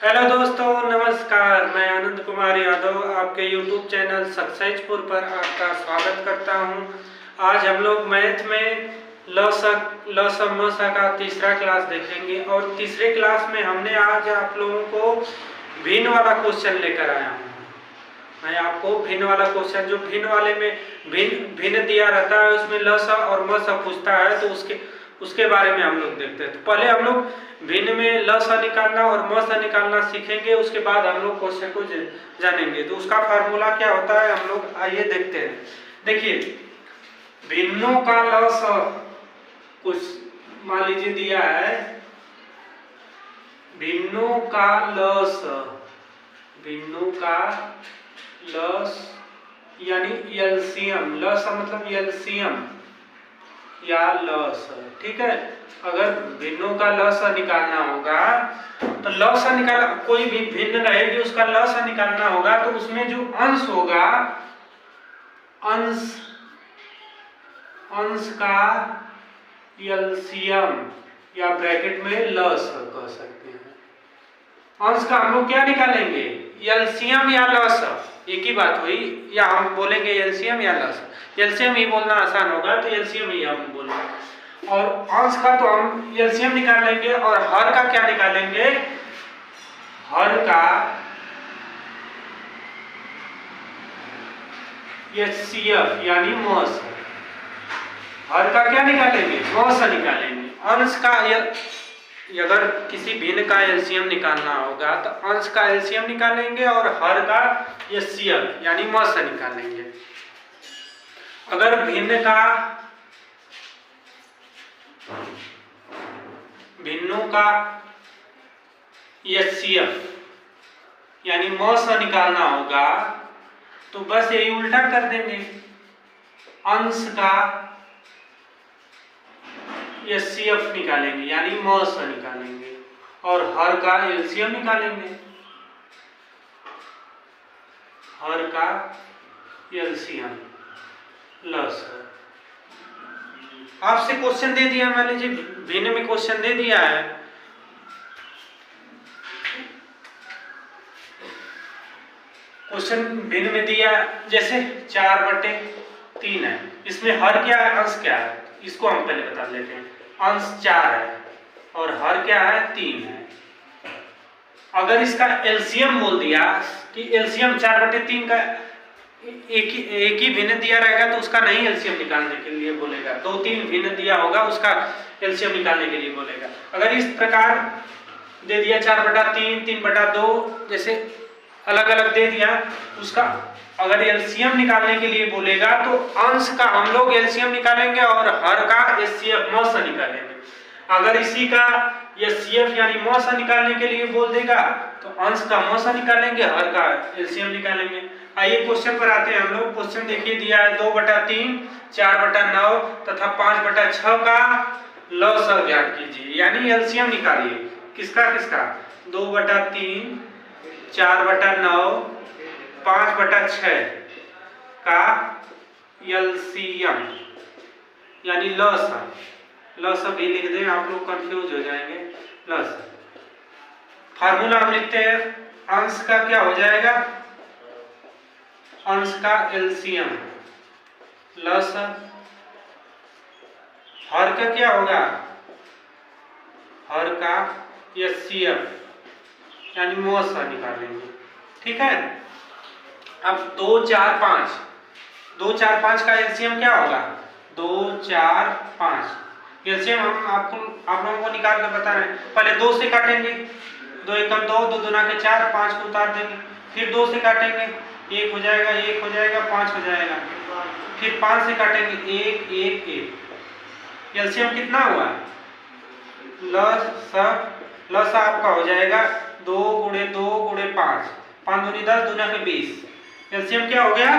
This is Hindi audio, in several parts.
हेलो दोस्तों, नमस्कार। मैं आनंद कुमार यादव आपके YouTube चैनल सक्सेसफुल पर आपका स्वागत करता हूं। आज हम लोग मैथ में ल स म स का तीसरा क्लास देखेंगे और तीसरे क्लास में हमने आज आप लोगों को भिन्न वाला क्वेश्चन लेकर आया हूं। मैं आपको भिन्न वाला क्वेश्चन, जो भिन्न वाले में भिन्न दिया रहता है, उसमें ल स और म स पूछता है, तो उसके बारे में हम लोग देखते हैं। तो पहले हम लोग भिन्न में ल स निकालना और म स निकालना सीखेंगे, उसके बाद हम लोग क्वेश्चन को जानेंगे। तो उसका फार्मूला क्या होता है हम लोग आइए देखते हैं। देखिए, भिन्नों का ल स कुछ मान लीजिए दिया है, भिन्नों का ल स, भिन्नों का ल यानी एलसीएम, ल स मतलब एलसीएम या ल स, ठीक है। अगर भिन्नों का ल स निकालना होगा तो ल स निकाल, कोई भी भिन्न रहेगी उसका ल स निकालना होगा, तो उसमें जो अंश होगा, अंश का एलसीएम या ब्रैकेट में ल स कह सकते हैं। अंश का हम लोग क्या निकालेंगे, एलसीएम या ल स, एक ही बात हुई, या हम बोलेंगे एलसीएम या ल स। एलसीएम ही बोलना आसान होगा तो एलसीएम ही हम बोलेंगे, और अंश का तो हम एलसीएम निकाल लेंगे। और हर का क्या निकालेंगे, हर का एचसीएफ यानी म स, हर का क्या निकालेंगे, म स निकालेंगे। अंश का अगर किसी भिन्न का एलसीएम निकालना होगा तो अंश का एलसीएम निकालेंगे और हर का एचसीएफ यानी म स निकालेंगे। अगर भिन्नों का एचसीएफ यानी म स निकालना होगा तो बस यही उल्टा कर देंगे, अंश का एचसीएफ निकालेंगे यानी म स निकालेंगे और हर का एलसीएम निकालेंगे, हर का एलसीएम ल स। आपसे क्वेश्चन दे दिया, मान लीजिए भिन्न में क्वेश्चन दे दिया है, क्वेश्चन भिन्न में दिया जैसे 4/3 है, इसमें हर क्या है, अंश क्या है, इसको हम पहले बता लेते हैं। अंश 4 है और हर क्या है, 3 है। अगर इसका एलसीएम बोल दिया कि एलसीएम 4/3 का एक ही भिन्न दिया रहेगा तो उसका नहीं एलसीएम निकालने के लिए बोलेगा, 2-3 भिन्न दिया होगा उसका एलसीएम निकालने के लिए बोलेगा। अगर इस प्रकार दे दिया 4/3, 3/2, जैसे अलग अलग दे दिया, उसका अगर एलसीएम निकालने के लिए बोलेगा तो अंश का हम लोग एलसीएम निकालेंगे और हर का एचसीएफ म स निकालेंगे। अगर इसी का एचसीएफ यानी म स निकालने के लिए बोल देगा तो अंश का म स निकालेंगे, हर का एलसीएम निकालेंगे। आइए क्वेश्चन पर आते हैं हम लोग। क्वेश्चन देखिए दिया है 2/3, 4/9 तथा 5/6 का ल स ज्ञात कीजिए, यानी एलसीएम निकालिए। किसका किसका, 2/3, 4/9, 5/6 का एलसीएम यानी ल स भी लिख दें, आप लोग कंफ्यूज हो जाएंगे। ल स फार्मूला हम लिखते हैं, अंश का क्या हो जाएगा, अंश का एलसीएम ल स, हर का क्या होगा, हर का एचसीएफ यानी म स निकालेंगे, ठीक है। अब 2, 4, 5, 2, 4, 5 का एलसीएम क्या होगा, 2, 4, 5 एलसीएम हम आप लोगों को निकाल कर बता रहे हैं। पहले 2 से काटेंगे, 2 एकम 2, 2 दूना के 4, 5 को उतार देंगे, फिर 2 से काटेंगे, 1 हो जाएगा, 1 हो जाएगा, 5 हो जाएगा, फिर 5 से काटेंगे, 1, 1, 1। एलसीएम कितना हुआ, ल स आपका हो जाएगा 2 × 2 × 5, 5 दूनी 10, दूना के 20। एलसीएम क्या हो गया,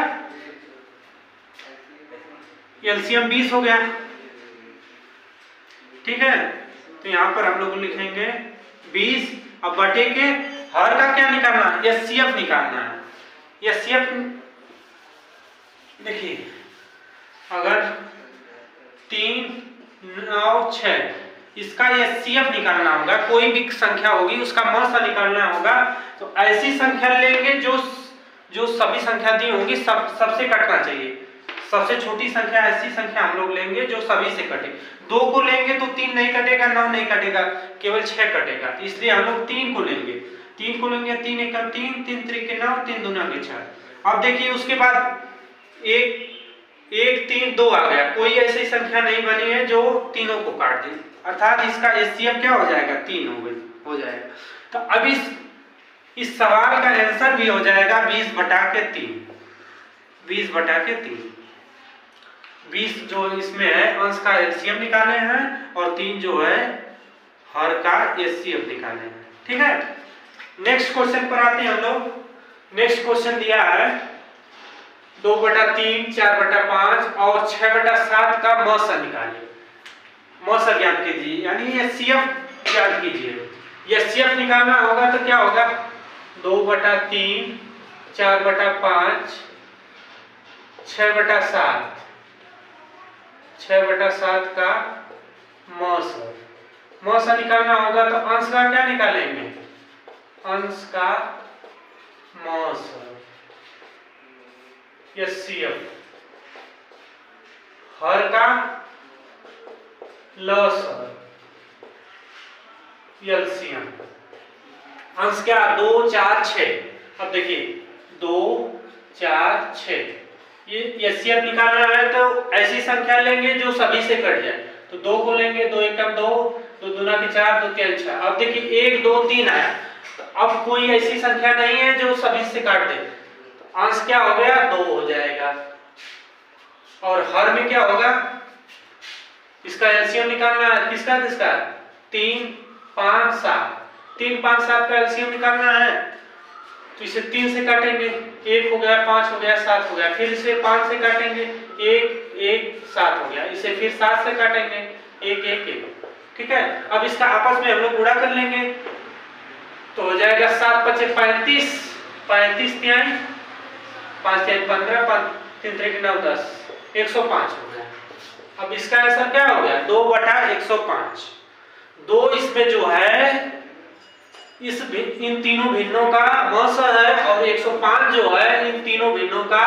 एलसीएम 20 हो गया, ठीक है। तो यहाँ पर हम लोग लिखेंगे 20। अब बटे के हर का क्या निकालना है, एचसीएफ निकालना है। एचसीएफ देखिए, अगर 3, 9, 6 इसका एचसीएफ निकालना होगा, कोई भी संख्या होगी उसका म स निकालना होगा तो ऐसी संख्या लेंगे जो जो सभी संख्या दी होंगी सबसे कटना चाहिए। सबसे छोटी संख्या ऐसी संख्या हम लोग लेंगे जो सभी से कटे। 2 को लेंगे तो 3 नहीं कटेगा, 9 नहीं कटेगा, केवल 6 कटेगा। तो इसलिए हम लोग 3 को लेंगे। 3 को लेंगे, 3 एकम 3, 3 त्रिके 9, 3 दूना के 6। अब देखिए उसके बाद 1 3 2 आ गया। कोई ऐसी संख्या नहीं बनी है जो तीनों को काट दे, अर्थात इसका एचसीएफ क्या हो जाएगा, 3 हो जाएगा। तो अब इस सवाल का आंसर भी हो जाएगा 20/3। 20/3। 20 जो इसमें है अंश का एलसीएम निकाले हैं और 3 जो है हर का एचसीएफ निकाले हैं। ठीक है, नेक्स्ट क्वेश्चन पर आते हैं हम लोग। नेक्स्ट क्वेश्चन दिया है 2/3, 4/5 और 6/7 का मौसा निकालिए। मौसा ज्ञात कीजिए, यानी एचसीएफ ज्ञात कीजिए। एचसीएफ निकालना होगा तो क्या होगा, 2/3, 4/5, 6/7। 6/7 का मौसा निकालना होगा तो अंश का क्या निकालेंगे, अंश का मौसा एचसीएफ, हर का लसाअ एलसीएम। अंश क्या, 2 4 6। अब देखिए 2 4 6, ये एचसीएफ निकालना है तो ऐसी संख्या लेंगे जो सभी से कट जाए। तो 2 को लेंगे, 2 एकम 2, 2 दूना के 4, 2 3 6। अब देखिए 1 2 3 आया। तो अब कोई ऐसी संख्या नहीं है जो सभी से काट दे। अंश क्या हो गया, 2 हो जाएगा। और हर में क्या होगा, इसका एलसीएम निकालना है। किसका 3 5 7। 3 5 7 का एलसीएम निकालना है तो इसे 3 से काटेंगे, 1 हो गया, 5 हो गया, 7 हो गया। फिर इसे 5 से काटेंगे, 1 1 7 हो गया। इसे फिर 7 से काटेंगे, 1 1 1। ठीक है, अब इसका आपस में हम लोग गुणा कर लेंगे तो हो जाएगा 7 5 35, 35 तिहाई, 5 तिहाई 15, 5 3 त्रिक 9 10, 105 हो गया। अब इसका आंसर क्या हो गया, 2/105। 2 इसमें जो है इन तीनों भिन्नों का मौसा है और 105 जो है इन तीनों भिन्नों का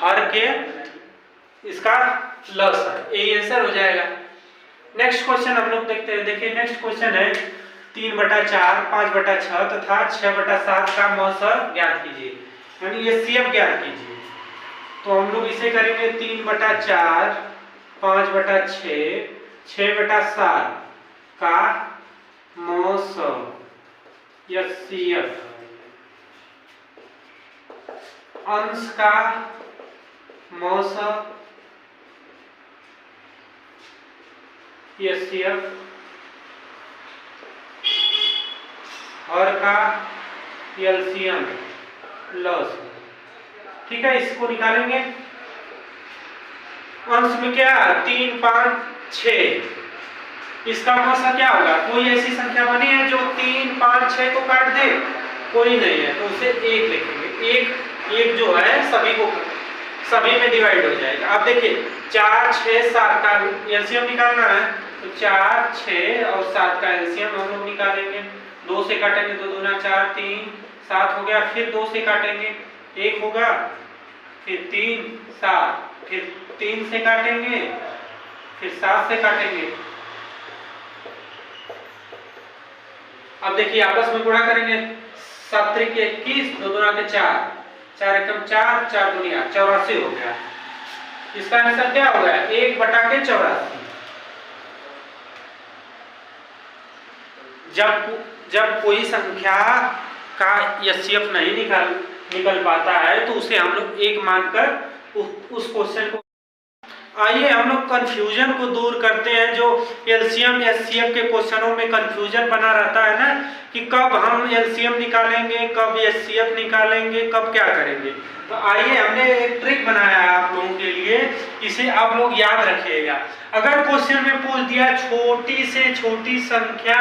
हर के इसका लस है। यही आंसर हो जाएगा। नेक्स्ट क्वेश्चन हम लोग देखते हैं। देखिए नेक्स्ट क्वेश्चन है 3/4, 5/6 तथा 6/7 का मौसा ज्ञात कीजिए, यानी एचसीएफ ज्ञात कीजिए। तो हम लोग इसे करेंगे 3/4, 5/6, 6/7 का मौसा एचसीएफ, अंश का मौसा एचसीएफ, हर का एलसीएम लस। ठीक है, इसको निकालेंगे। अंश में क्या 3 5 6, इसका मौसा क्या होगा, कोई ऐसी संख्या बनी है जो 3 5 6 को काट दे, कोई नहीं है तो उसे 1 लिखेंगे। 1 जो है सभी में डिवाइड हो जाएगा। अब देखिए 4 6 7 का एलसीएम निकालना है तो 4 6 और 7 का एलसीएम हम लोग निकालेंगे। 2 से काटेंगे, 2 दूना 4, 3 7 हो गया। फिर 2 से काटेंगे, 1 होगा, फिर 3 7, फिर 3 से काटेंगे, फिर 7 से काटेंगे। अब देखिए आपस में गुणा करेंगे, 7 त्रिक 21, 2 दूना के 4, 4 एकम 4, 4 दूनी 8, 84 हो गया। इसका आंसर क्या हो गया, 1/84। जब कोई संख्या का एचसीएफ नहीं निकल पाता है तो उसे हम लोग 1 मानकर उस क्वेश्चन को। आइए हम लोग कंफ्यूजन को दूर करते हैं। जो एलसीएम एचसीएफ के क्वेश्चनों में कंफ्यूजन बना रहता है ना, कि कब हम एलसीएम निकालेंगे, कब एचसीएफ निकालेंगे, कब क्या करेंगे। तो आइए हमने एक ट्रिक बनाया है आप लोगों के लिए, इसे आप लोग याद रखिएगा। अगर क्वेश्चन में पूछ दिया छोटी से छोटी संख्या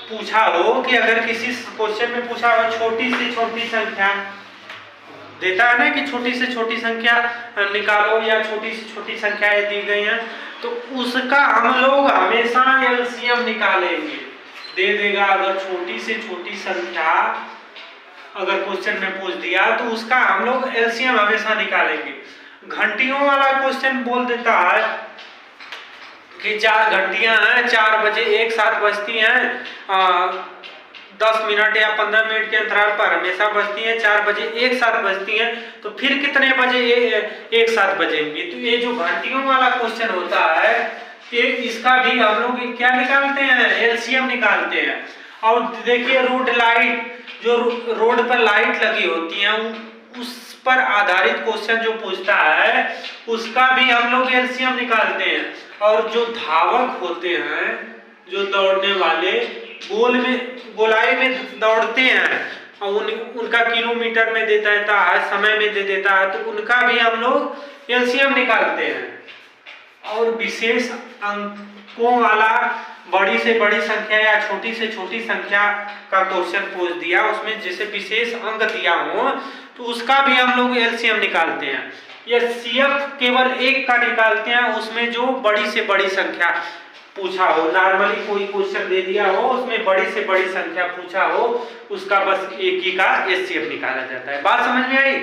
पूछा हो, कि अगर किसी क्वेश्चन में पूछा हो छोटी से छोटी संख्या देता है ना, कि छोटी से छोटी संख्या निकालो या छोटी से छोटी संख्याएं दी गई हैं, तो उसका हम लोग हमेशा एलसीएम निकालेंगे। दे देगा अगर छोटी से छोटी संख्या अगर क्वेश्चन में पूछ दिया तो उसका हम लोग एलसीएम हमेशा निकालेंगे। घंटियों वाला क्वेश्चन बोल देता है कि 4 घंटियां हैं, 4 बजे एक साथ बजती हैं, 10 मिनट या 15 मिनट के अंतराल पर हमेशा बजती हैं, 4 बजे एक साथ बजती हैं, तो फिर कितने बजे एक साथ बजेंगी। तो ये जो घंटियों वाला क्वेश्चन होता है ये इसका भी हम लोग क्या निकालते हैं, एलसीएम निकालते हैं। और देखिए रोड लाइट, जो रोड पर लाइट लगी होती है उस पर आधारित क्वेश्चन जो पूछता है उसका भी हम लोग एलसीएम निकालते हैं। और जो धावक होते हैं, जो दौड़ने वाले गोलाई में दौड़ते हैं और उनका किलोमीटर में दे देता है, समय में दे देता है, तो उनका भी हम लोग एलसीएम निकालते हैं। और विशेष अंकों वाला बड़ी से बड़ी संख्या या छोटी से छोटी संख्या का क्वेश्चन पूछ दिया, उसमें जैसे विशेष अंक दिया हो तो उसका भी हम लोग एलसीएम निकालते हैं। या सीएफ केवल एक का निकालते हैं, उसमें जो बड़ी से बड़ी संख्या पूछा हो, नॉर्मली कोई क्वेश्चन दे दिया हो उसमें बड़ी से बड़ी संख्या पूछा हो उसका बस एक ही का एलसीएम निकाला जाता है। बात समझ में आई?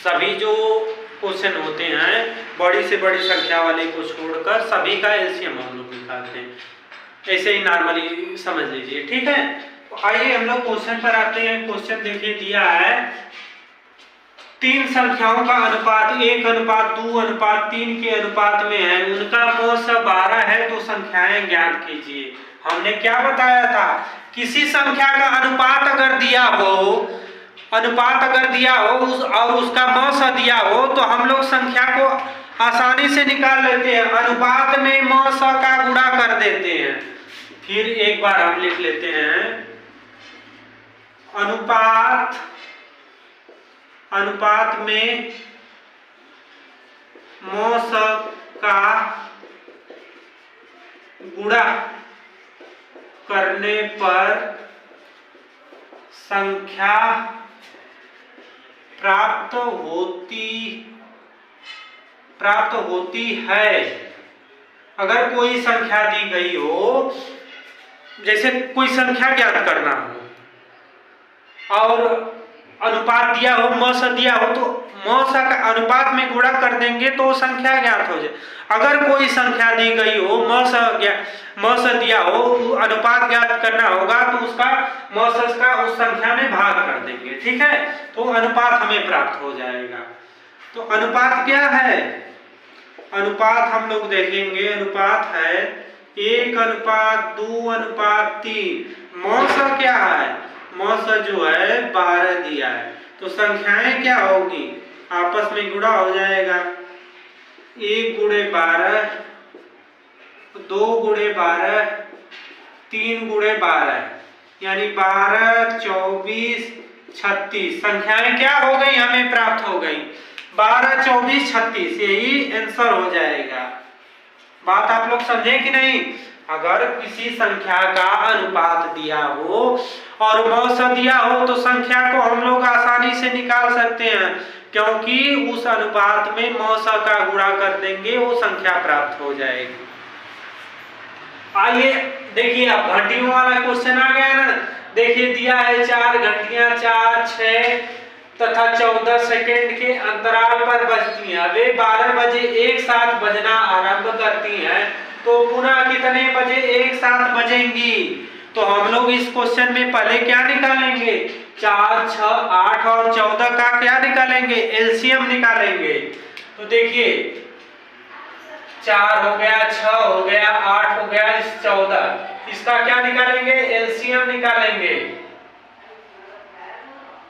सभी जो क्वेश्चन होते हैं बड़ी से बड़ी संख्या वाले को छोड़कर सभी का एलसीएम हम लोग निकालते हैं। ऐसे ही नॉर्मली समझ लीजिए, ठीक है। तो आइए हम लोग क्वेश्चन पर आते हैं। क्वेश्चन देखिए दिया है 3 संख्याओं का अनुपात 1:2:3 के अनुपात में है, उनका मौस 12 है, तो संख्याएं ज्ञात कीजिए। हमने क्या बताया था, किसी संख्या का अनुपात अगर दिया हो और उसका मौस दिया हो तो हम लोग संख्या को आसानी से निकाल लेते हैं, अनुपात में मौस का गुणा कर देते हैं। फिर एक बार हम लिख लेते हैं अनुपात में मौस का गुणा करने पर संख्या प्राप्त होती है। अगर कोई संख्या दी गई हो, जैसे कोई संख्या ज्ञात करना हो और अनुपात दिया हो, मौस दिया हो, तो मौस का अनुपात में गुणा कर देंगे तो संख्या ज्ञात हो जाए। अगर कोई संख्या दी गई हो, मौस दिया हो, अनुपात ज्ञात करना होगा तो उसका मौस का उस संख्या में भाग कर देंगे, ठीक है, तो अनुपात हमें प्राप्त हो जाएगा। तो अनुपात क्या है? अनुपात हम लोग देखेंगे, अनुपात है 1:2:3। मौस क्या है? मौस जो है 12 दिया है, तो संख्याएं क्या होगी, आपस में गुणा हो जाएगा। 1 × 12, 2 × 12, 3 × 12, यानी 12, 24, 36 संख्याएं क्या हो गई, हमें प्राप्त हो गई 12, 24, 36, यही आंसर हो जाएगा। बात आप लोग समझे कि नहीं? अगर किसी संख्या का अनुपात दिया हो और मौस दिया हो तो संख्या को हम लोग आसानी से निकाल सकते हैं, क्योंकि उस अनुपात में मौस का गुणा कर देंगे, वो संख्या प्राप्त हो जाएगी। आइए देखिए, अब घंटियों वाला क्वेश्चन आ गया ना। देखिए दिया है 4 घंटियां 4, 6 तथा 14 सेकेंड के अंतराल पर बजती हैं। वे 12 बजे एक साथ बजना आरंभ करती हैं, तो पुनः कितने बजे एक साथ बजेंगी? तो हम लोग इस क्वेश्चन में पहले क्या निकालेंगे, 4, 6, 8 और 14 का क्या निकालेंगे, एलसीएम निकालेंगे। तो देखिए 4 हो गया, 6 हो गया, 8 हो गया, 14, इसका क्या निकालेंगे, एलसीएम निकालेंगे।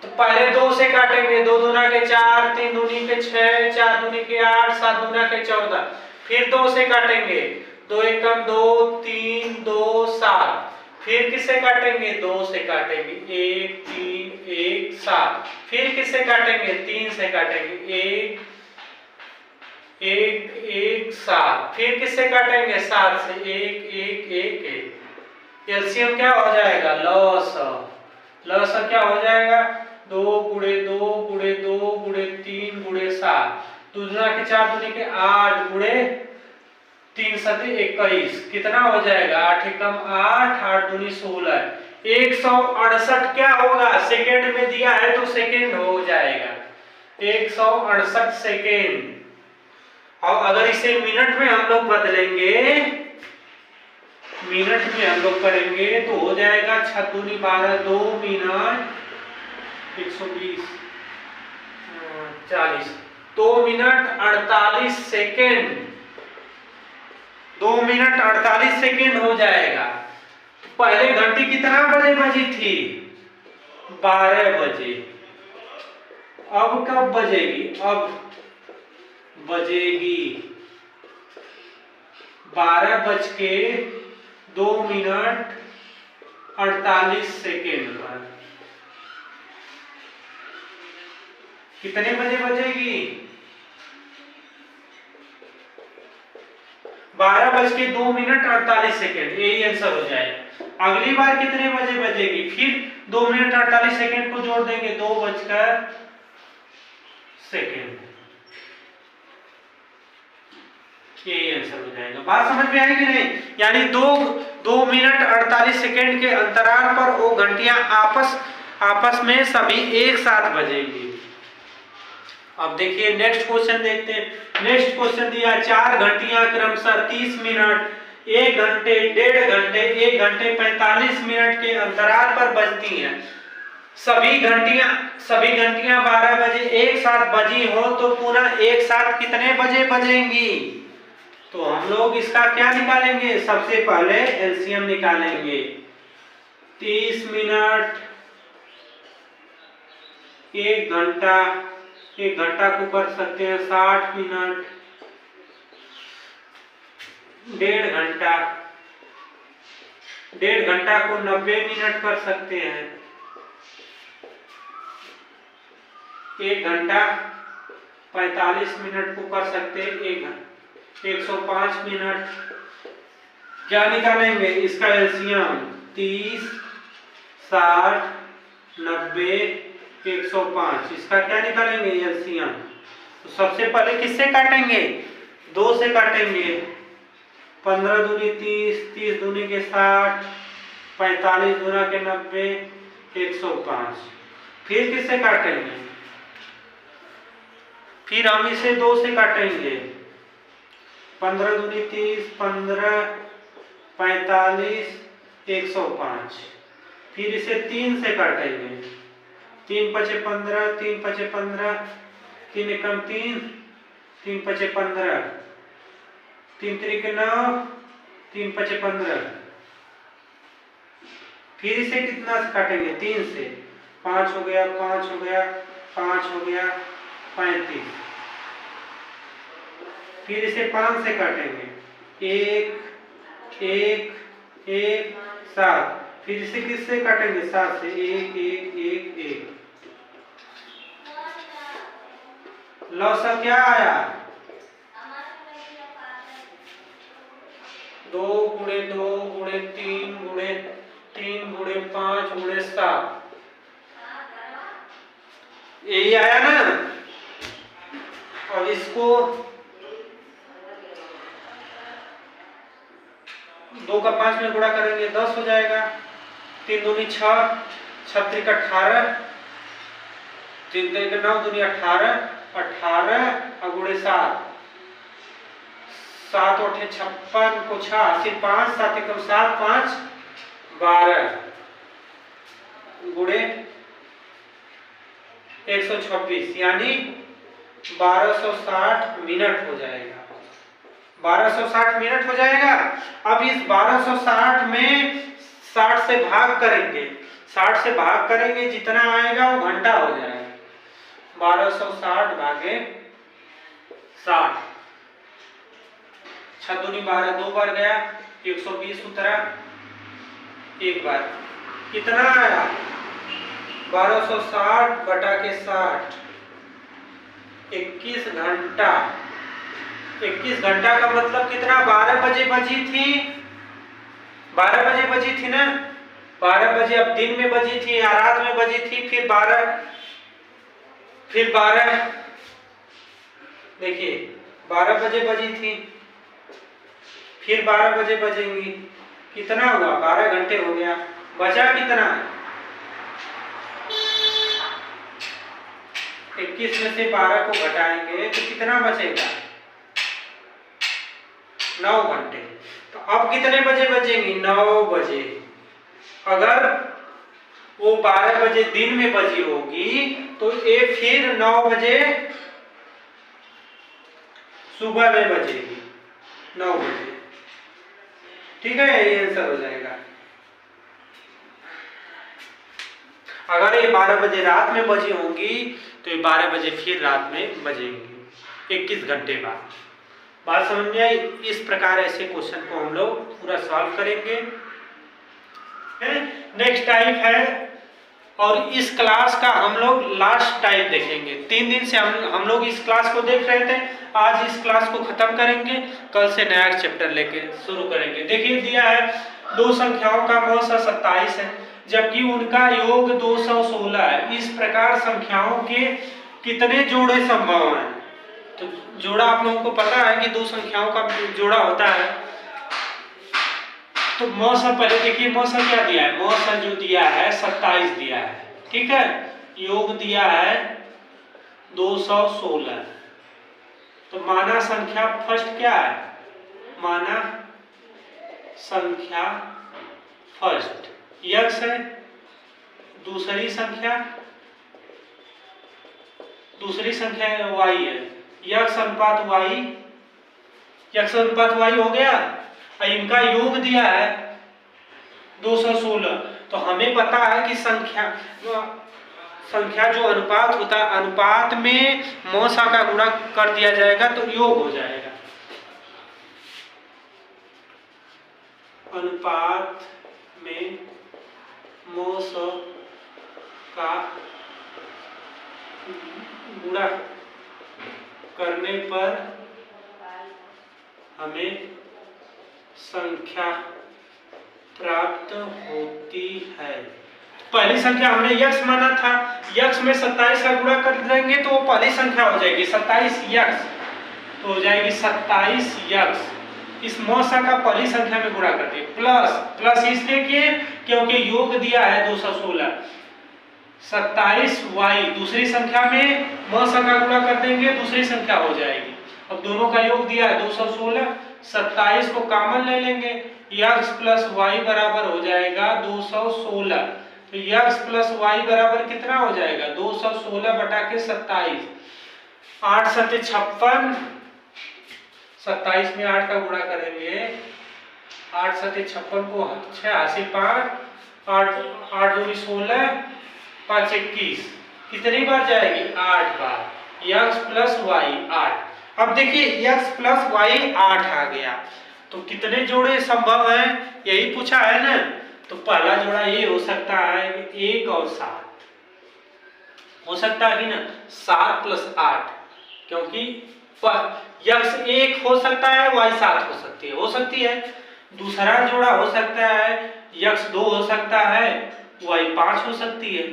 तो पहले 2 से काटेंगे, 2 दूना के 4, 3 दूनी के 6, 4 दूनी के 8, 7 दूना के 14, फिर 2 से काटेंगे, 2 एकम 2, 3, 2, 7, फिर किससे काटेंगे, 2 से काटेंगे, 1, 3, 1, 7, फिर किससे काटेंगे, 3 से काटेंगे, 1, 1, 1, 7, फिर किससे काटेंगे, 7 से, 1, 1, 1, 1। एलसीएम क्या हो जाएगा, लॉस क्या हो जाएगा, 2 × 2 × 2 × 3 × 7, दूसरा के 4 दूनी के 8 × 3 × 7 21, कितना हो जाएगा, 8 एकम 8, 8 दूनी 16, 168 क्या होगा, सेकेंड में दिया है तो सेकेंड हो जाएगा, 168 सेकेंड। और अगर इसे मिनट में हम लोग बदलेंगे, मिनट में हम लोग करेंगे तो हो जाएगा 6 दूनी 12, 2 minute 120 40, 2 minute 48 second, 2 minute 48 second हो जाएगा। पहले घंटी कितना बजे बजी थी, 12 बजे। अब कब बजेगी, अब बजेगी 12:02 मिनट 48 सेकेंड पर। कितने बजे बजेगी, 12:02 मिनट 48 सेकेंड, यही आंसर हो जाए। अगली बार कितने बजे बजेगी, फिर 2 मिनट 48 सेकेंड को जोड़ देंगे, 2 बजकर सेकेंड, यही आंसर हो जाएगा। बात समझ में आई कि नहीं? यानी 2 मिनट 48 सेकेंड के अंतराल पर वो घंटियां आपस में सभी एक साथ बजेंगी। अब देखिए नेक्स्ट क्वेश्चन देखते हैं। नेक्स्ट क्वेश्चन दिया 4 घंटियां क्रमशः 30 मिनट, 1 घंटे, 1.5 घंटे, 1 घंटे 45 मिनट के अंतराल पर बजती हैं। सभी घंटियां 12 बजे एक साथ बजी हो तो पुनः एक साथ कितने बजे बजेंगी? तो हम लोग इसका क्या निकालेंगे, सबसे पहले एलसीएम निकालेंगे। 30 मिनट, 1 घंटा, 1 घंटा को कर सकते हैं 60 मिनट, 1.5 घंटा, 1.5 घंटा को 90 मिनट कर सकते हैं, 1 घंटा 45 मिनट को कर सकते हैं, 105 मिनट। क्या निकालेंगे इसका एलसीएम, 30, 60, 90, 105, इसका क्या निकालेंगे एलसीएम? तो सबसे पहले किससे काटेंगे, 2 से काटेंगे। 15 दूनी 30, 30 दूनी के 60, 45 दूना के 90, 105। फिर किससे काटेंगे, फिर हम इसे 2 से काटेंगे। 15 दूनी 30, 15, 45, 105। फिर इसे 3 से काटेंगे। 3 पचे 15, 3 पचे 15, 3 एकम 3, 3 पचे 15, 3 त्रिक 9, 3 पचे 15। फिर इसे कितना से काटेंगे, 3 से। 5 हो गया, 5 हो गया, 5 हो गया, 35। फिर इसे 5 से काटेंगे, 1, 1, 1, 7। फिर इसे किससे काटेंगे, 7 से, 1, 1, 1, 1। लौसा क्या आया, 2 गुणे 2 गुणे 3 गुणे 3 गुणे 5 गुणे 7, यही आया ना। अब इसको 2 का 5 में गुणा करेंगे, 10 हो जाएगा। 3 दूनी 6, 6 त्रिक 18, 3 त्रिक 9 दूनी 18, 18 और गुणे 7, 7 8 56 को 6 फिर 5, 7 एकम 7, 5 12 गुणे 126, यानी 1260 मिनट हो जाएगा। 1260 मिनट हो जाएगा। अब इस 1260 में 60 से भाग करेंगे, 60 से भाग करेंगे, जितना आएगा वो घंटा हो जाएगा। 1260 भागे 60, 6 दूनी 12, 2 बार गया, 120 उतरा, 1 बार। कितना आया, 1260 बटा के 60, 21 घंटा। 21 घंटा का मतलब कितना, 12 बजे बजी थी, 12 बजे बजी थी ना, 12 बजे अब दिन में बजी थी या रात में बजी थी, फिर 12 देखिए 12 बजे बजी थी, फिर 12 बजे बजेंगी, कितना हुआ, 12 घंटे हो गया। बचा कितना? 21 में से 12 को घटाएंगे तो कितना बचेगा? 9 घंटे। तो अब कितने बजे बजेंगी? 9 बजे। अगर वो 12 बजे दिन में बजी होगी तो ये फिर 9 बजे सुबह में बजेगी, 9 बजे। ठीक है, ये आंसर हो जाएगा। अगर ये 12 बजे रात में बजी होंगी तो ये 12 बजे फिर रात में बजेंगी, 21 घंटे बाद। बात समझ में आई? इस प्रकार ऐसे क्वेश्चन को हम लोग पूरा सॉल्व करेंगे। नेक्स्ट टाइप है, और इस क्लास का हम लोग लास्ट टाइप देखेंगे। 3 दिन से हम लोग इस क्लास को देख रहे थे, आज इस क्लास को खत्म करेंगे, कल से नया चैप्टर लेके शुरू करेंगे। देखिए दिया है 2 संख्याओं का मौसा 27 है जबकि उनका योग 216 है। इस प्रकार संख्याओं के कितने जोड़े संभव हैं? तो जोड़ा आप लोगों को पता है कि 2 संख्याओं का जोड़ा होता है। तो मौसा पहले देखिए, मौसा क्या दिया है? मौसा जो दिया है 27 दिया है, ठीक है। योग दिया है 216। तो माना संख्या फर्स्ट क्या है? माना संख्या फर्स्ट यक्स है, दूसरी संख्या y है। यक्स अनुपात y हो गया। इनका योग दिया है 216। तो हमें पता है कि संख्या जो अनुपात होता है, अनुपात में मौसा का गुणा कर दिया जाएगा तो योग हो जाएगा। अनुपात में मौसा का गुणा करने पर हमें संख्या प्राप्त होती है। पहली संख्या हमने यक्स माना था, यक्स में 27 का गुणा कर देंगे तो वो पहली संख्या हो जाएगी 27 यक्स, तो हो जाएगी 27 यक्स। इस मौसा का पहली संख्या में गुणा कर दिए, प्लस इसलिए किए क्योंकि योग दिया है 216। 27y दूसरी संख्या में मौसा का गुणा कर देंगे, दूसरी संख्या हो जाएगी। अब दोनों का योग दिया है 216, 27 को कॉमन ले लेंगे, यक्स प्लस वाई बराबर हो जाएगा 216। तो यक्स प्लस वाई बराबर कितना हो जाएगा? 216 बटा के 27। 8 सत्ते 56, 27 में 8 का गुणा करेंगे, 8 सत्ते 56 को 6 से 5, 8 दूनी 16, 5 21, कितनी बार जाएगी? 8 बार। X plus Y 8। अब देखिए यक्स प्लस वाई 8 आ गया, तो कितने जोड़े संभव हैं यही पूछा है ना। तो पहला जोड़ा ये हो सकता है 1 और 7 हो सकता है कि ना, 7 प्लस 8, क्योंकि यक्स 1 हो सकता है, वाई 7 हो सकती है। दूसरा जोड़ा हो सकता है यक्स 2 हो सकता है, वाई 5 हो सकती है,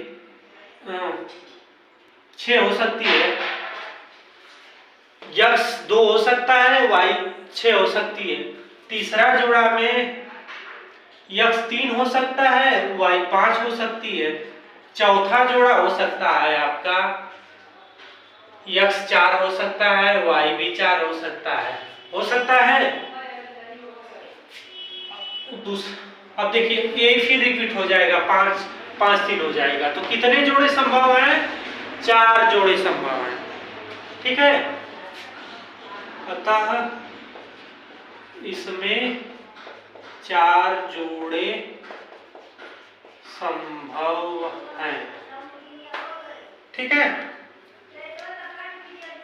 6 हो सकती है। यक्स 2 हो सकता है, वाई 6 हो सकती है। तीसरा जोड़ा में यक्स 3 हो सकता है, वाई 5 हो सकती है। चौथा जोड़ा हो सकता है आपका यक्स 4 हो सकता है, वाई भी 4 हो सकता है। अब देखिए ये फिर रिपीट हो जाएगा, 5 3 हो जाएगा। तो कितने जोड़े संभव हैं? 4 जोड़े संभव हैं, ठीक है। अतः इसमें 4 जोड़े संभव हैं, ठीक है।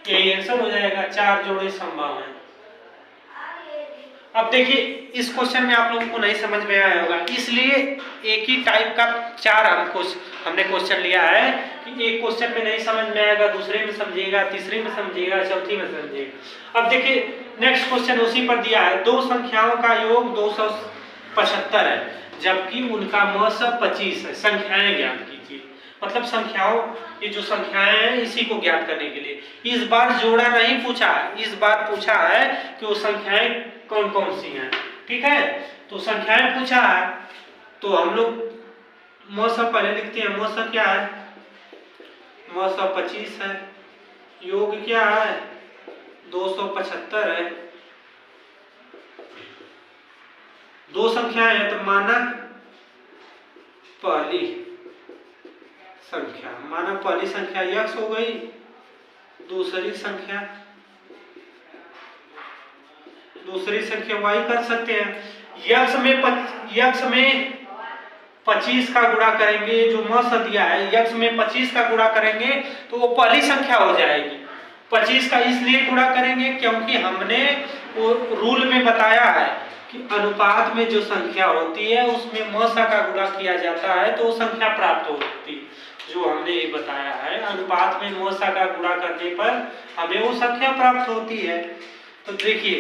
यही आंसर हो जाएगा, 4 जोड़े संभव हैं। अब देखिए इस क्वेश्चन में आप लोगों को नहीं समझ में आया होगा, इसलिए एक ही टाइप का 4 हमने क्वेश्चन लिया है कि एक क्वेश्चन में नहीं समझ में आएगा, दूसरे में समझिएगा, तीसरे में समझिएगा, चौथी में समझिएगा। अब देखिए नेक्स्ट क्वेश्चन उसी पर दिया है, 2 संख्याओं का योग 275 है जबकि उनका मौसा 25 है। संख्याएं ज्ञात कीजिए। मतलब संख्याओं, ये जो संख्याएं हैं इसी को ज्ञात करने के लिए। इस बार जोड़ा नहीं पूछा, इस बार पूछा है कि वो संख्याएं कौन कौन सी हैं, ठीक है। तो संख्याएं पूछा है तो हम लोग मौसा पहले लिखते हैं। मौसा क्या है? मौसा 25 है। योग क्या है? 275 है। दो संख्या है तो माना पहली संख्या, माना पहली संख्या यक्स हो गई, दूसरी संख्या वाई कर सकते हैं। यक्स में 25 का गुणा करेंगे, जो मौसा दिया है यक्स में 25 का गुणा करेंगे तो वो पहली संख्या हो जाएगी। 25 का इसलिए गुणा करेंगे क्योंकि हमने वो रूल में बताया है कि अनुपात में जो संख्या होती है उसमें मौसा का गुणा किया जाता है तो वो संख्या प्राप्त होती है। जो हमने ये बताया है, अनुपात में मौसा का गुणा करने पर हमें वो संख्या प्राप्त होती है। तो देखिए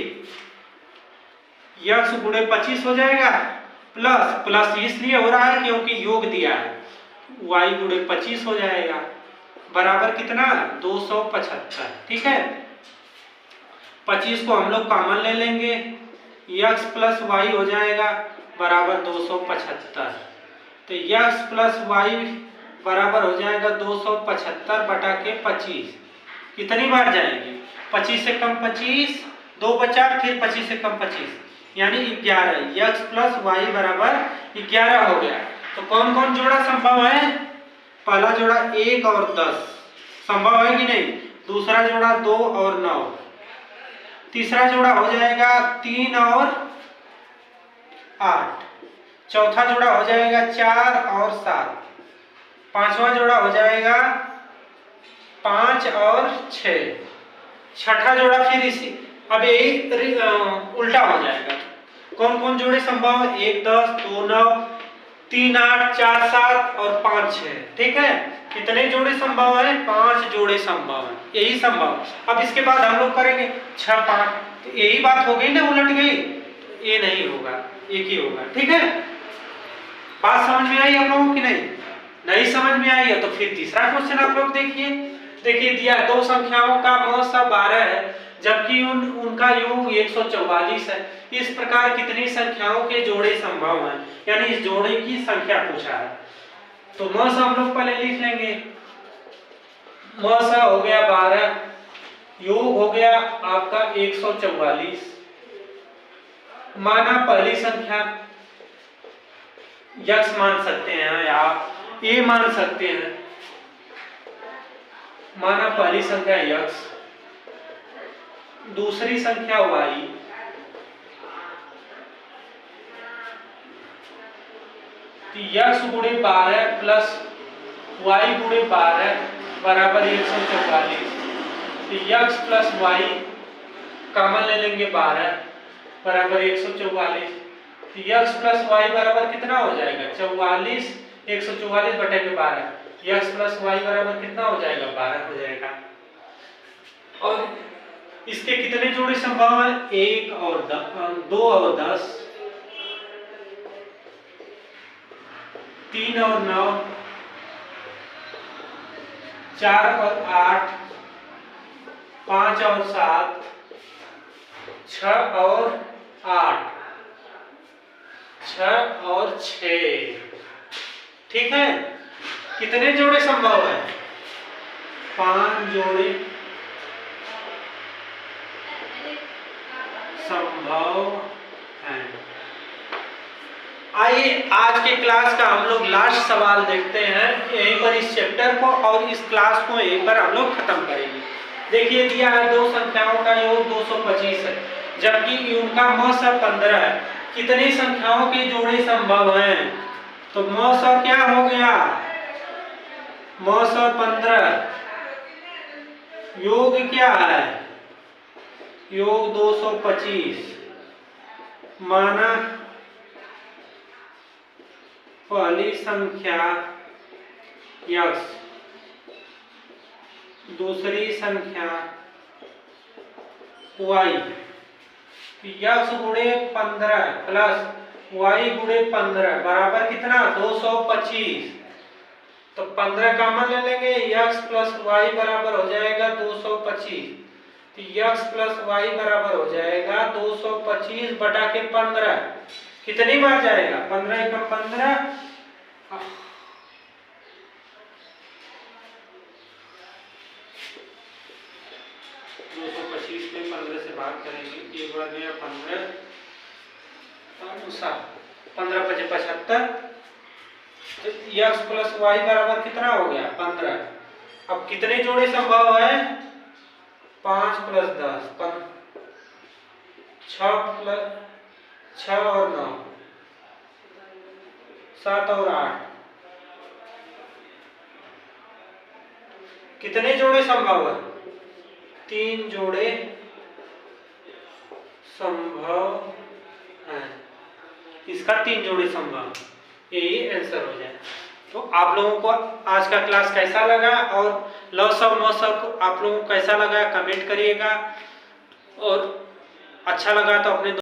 यक्स गुणे 25 हो जाएगा, प्लस इसलिए हो रहा है क्योंकि योग दिया है, वाई गुणे 25 हो जाएगा बराबर कितना? 275। ठीक है, 25 को हम लोग कॉमन ले लेंगे, यक्स प्लस वाई हो जाएगा बराबर 275। तो यक्स प्लस वाई बराबर हो जाएगा 275 बटा के 25। कितनी बार जाएंगे? 25 से कम 25, 2 बचा, फिर 25 से कम 25 यानी 11। यक्स प्लस वाई बराबर 11 हो गया। तो कौन कौन जोड़ा संभव है? पहला जोड़ा 1 और 10 संभव है कि नहीं? दूसरा जोड़ा 2 और 9, तीसरा जोड़ा हो जाएगा 3 और 8, चौथा जोड़ा हो जाएगा 4 और 7, पांचवा जोड़ा हो जाएगा 5 और 6, छठा जोड़ा फिर इसी अब यही उल्टा हो जाएगा। कौन कौन जोड़े संभव है? 1 10, 2 9, 3 8, 4 7 और 5 6। ठीक है, कितने जोड़े संभव है? 5 जोड़े संभव है, यही संभव। अब इसके बाद हम लोग करेंगे 6 5, तो यही बात हो गई ना, उलट गई, तो ये नहीं होगा, एक ही होगा। ठीक है, बात समझ में आई आप लोगों की? नहीं समझ में आई है तो फिर तीसरा क्वेश्चन आप लोग देखिए। दिया दो संख्याओं का मौसा 12 है जबकि उनका योग 144 है। इस प्रकार कितनी संख्याओं के जोड़े संभव हैं, यानी इस जोड़े की संख्या पूछा है। तो मौसा हम लोग पहले लिख लेंगे। मौसा हो गया 12, योग हो गया आपका 144, माना पहली संख्या यक्स मान सकते हैं या ए मान सकते हैं, माना पहली संख्या यक्स, दूसरी संख्या वाई, तो यक्स गुणे 12 प्लस वाई गुणे 12 बराबर 144। तो यक्स प्लस वाई कॉमन ले लेंगे 12 बराबर 144। तो यक्स प्लस वाई बराबर कितना हो जाएगा? 44, 144 बटे के 12। यक्स प्लस वाई बराबर कितना हो जाएगा? 12 हो जाएगा। और इसके कितने जोड़े संभव है? 1 और 2 और 10, 3 और 9, 4 और 8, 5 और 7, 6 और 8, 6 और 6। ठीक है, कितने जोड़े संभव है? 5 जोड़े संभव है। आइए आज के क्लास का हम लोग लास्ट सवाल देखते हैं, यहीं पर इस चैप्टर को और इस क्लास को यहीं पर हम लोग खत्म करेंगे। देखिए दिया है दो संख्याओं का योग 225 है जबकि उनका मौसा 15 है। कितनी संख्याओं के जोड़े संभव हैं? तो मौसा क्या हो गया? मौसा 15, योग क्या है? योग 225, माना पहली संख्या यक्स, दूसरी संख्या वाई। यक्स गुणे 15 प्लस वाई गुणे 15 बराबर कितना? 225। तो 15 कॉमन ले लेंगे, यक्स प्लस वाई बराबर हो जाएगा 225। तो यक्स प्लस वाई बराबर हो जाएगा 225 बटा के 15। कितनी बार जाएगा? 15 का 15, इसमें 15 से भाग करेंगे, 1 बार गया 15, 15 × 5 = 75। तो x + y बराबर कितना हो गया? 15। अब कितने जोड़े संभव है? 5 + 10, 6 और 9, 7 और 8। कितने जोड़े संभव है? 3 जोड़े संभव है। इसका 3 जोड़े संभव, यही आंसर हो जाए। तो आप लोगों को आज का क्लास कैसा लगा और लव मौसम आप लोगों को कैसा लगा कमेंट करिएगा, और अच्छा लगा तो अपने